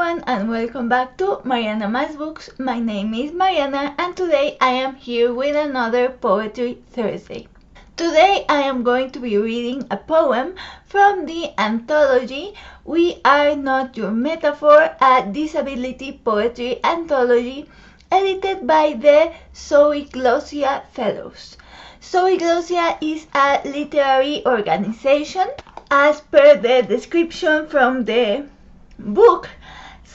everyone and welcome back to Mariana Mas Books. My name is Mariana and today I am here with another Poetry Thursday. Today I am going to be reading a poem from the anthology We Are Not Your Metaphor, a disability poetry anthology edited by the Zoeglossia Fellows. Zoeglossia is a literary organization. As per the description from the book,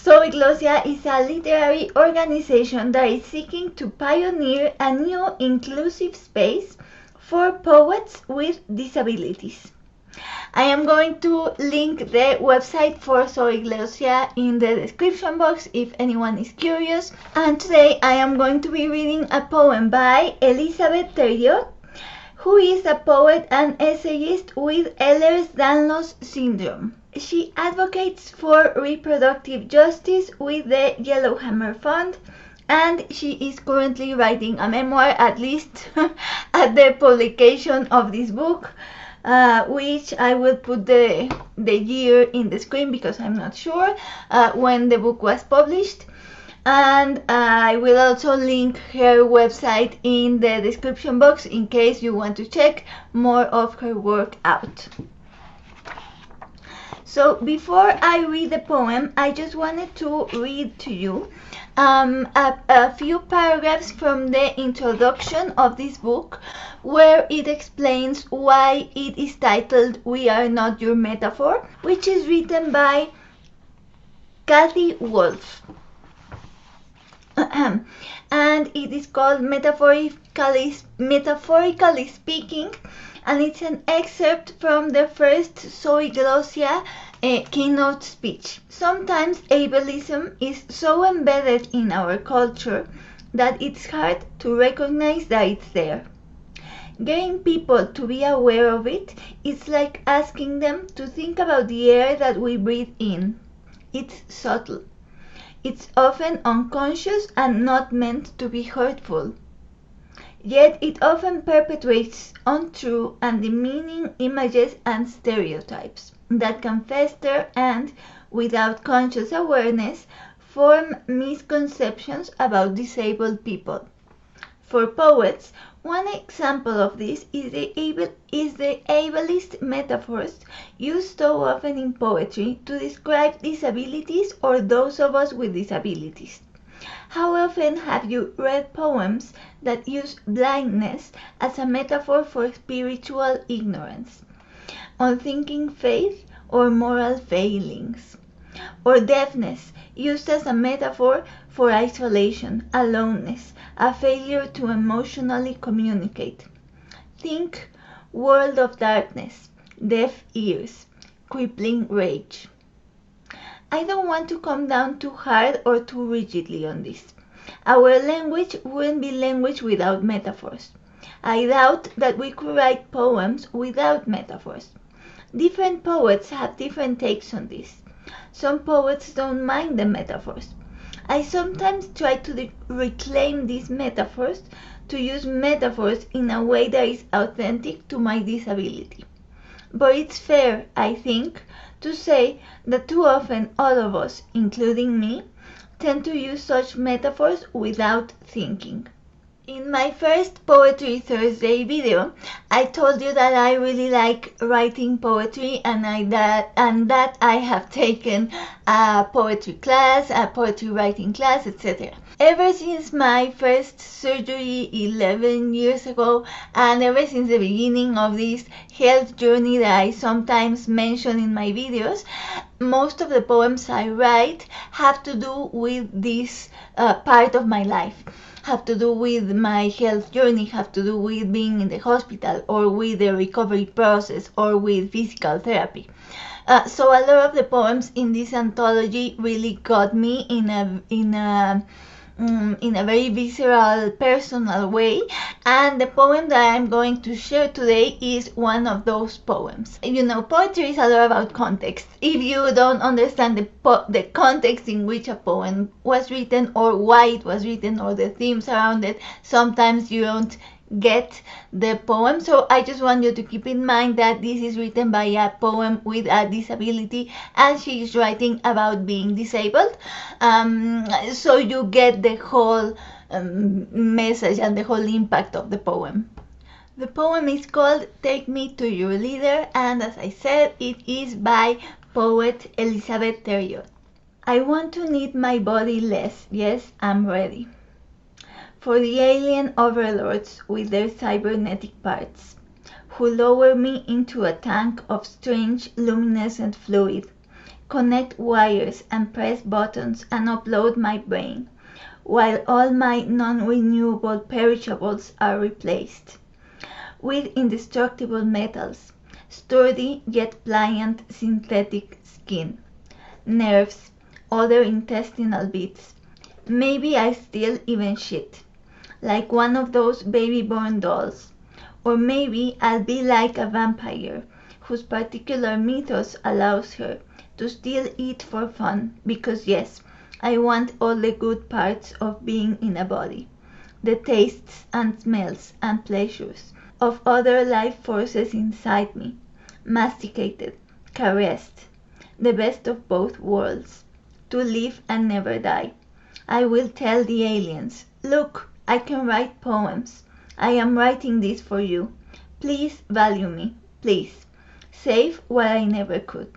Zoeglossia is a literary organization that is seeking to pioneer a new inclusive space for poets with disabilities. I am going to link the website for Zoeglossia in the description box if anyone is curious. And today I am going to be reading a poem by Elizabeth Theriot, who is a poet and essayist with Ehlers-Danlos syndrome. She advocates for reproductive justice with the Yellowhammer Fund, and she is currently writing a memoir, at least at the publication of this book, which I will put the year in the screen because I'm not sure when the book was published. And I will also link her website in the description box in case you want to check more of her work out. So before I read the poem, I just wanted to read to you a few paragraphs from the introduction of this book, where it explains why it is titled We Are Not Your Metaphor, which is written by Kathy Wolf. And it is called Metaphorically Speaking, and it's an excerpt from the first Zoeglossia keynote speech. Sometimes ableism is so embedded in our culture that it's hard to recognize that it's there. Getting people to be aware of it is like asking them to think about the air that we breathe in. It's subtle. It's often unconscious and not meant to be hurtful. Yet it often perpetuates untrue and demeaning images and stereotypes that can fester and, without conscious awareness, form misconceptions about disabled people. For poets, one example of this is the ableist metaphors used so often in poetry to describe disabilities or those of us with disabilities. How often have you read poems that use blindness as a metaphor for spiritual ignorance, unthinking faith, or moral failings? Or deafness used as a metaphor for isolation, aloneness, a failure to emotionally communicate. Think world of darkness, deaf ears, crippling rage. I don't want to come down too hard or too rigidly on this. Our language wouldn't be language without metaphors. I doubt that we could write poems without metaphors. Different poets have different takes on this. Some poets don't mind the metaphors. I sometimes try to reclaim these metaphors, to use metaphors in a way that is authentic to my disability. But it's fair, I think, to say that too often all of us, including me, tend to use such metaphors without thinking. In my first Poetry Thursday video, I told you that I really like writing poetry and that I have taken a poetry class, a poetry writing class, etc. Ever since my first surgery 11 years ago, and ever since the beginning of this health journey that I sometimes mention in my videos, most of the poems I write have to do with this part of my life. Have to do with my health journey, have to do with being in the hospital, or with the recovery process, or with physical therapy. So a lot of the poems in this anthology really got me in a very visceral, personal way, and the poem that I'm going to share today is one of those poems. You know, poetry is a lot about context. If you don't understand the context in which a poem was written, or why it was written, or the themes around it, sometimes you don't get the poem. So I just want you to keep in mind that this is written by a poem with a disability, and she is writing about being disabled. So you get the whole message and the whole impact of the poem. The poem is called Take Me to Your Leader, and as I said, it is by poet Elizabeth Theriot. I want to need my body less. Yes, I'm ready. For the alien overlords with their cybernetic parts, who lower me into a tank of strange luminescent fluid, connect wires and press buttons and upload my brain, while all my non-renewable perishables are replaced with indestructible metals, sturdy yet pliant synthetic skin, nerves, other intestinal bits. Maybe I still even shit, like one of those baby-born dolls. Or maybe I'll be like a vampire, whose particular mythos allows her to still eat for fun, because yes, I want all the good parts of being in a body, the tastes and smells and pleasures of other life forces inside me, masticated, caressed, the best of both worlds, to live and never die. I will tell the aliens, look, I can write poems. I am writing this for you. Please value me. Please. Save what I never could.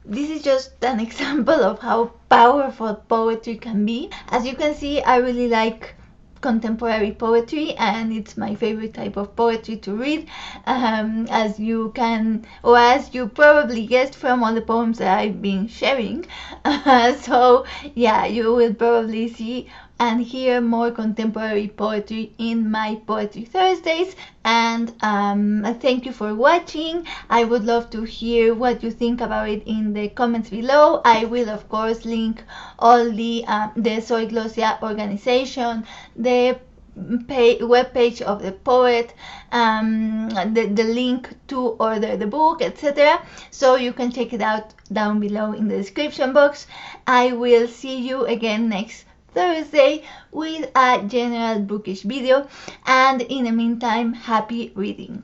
This is just an example of how powerful poetry can be. As you can see, I really like contemporary poetry, and it's my favorite type of poetry to read, as you can, or as you probably guessed from all the poems that I've been sharing. So yeah, you will probably see and hear more contemporary poetry in my Poetry Thursdays. And thank you for watching. I would love to hear what you think about it in the comments below. I will of course link all the Zoeglossia organization, the webpage of the poet, the link to order the book, etc. So you can check it out down below in the description box. I will see you again next Thursday with a general bookish video, and in the meantime, happy reading.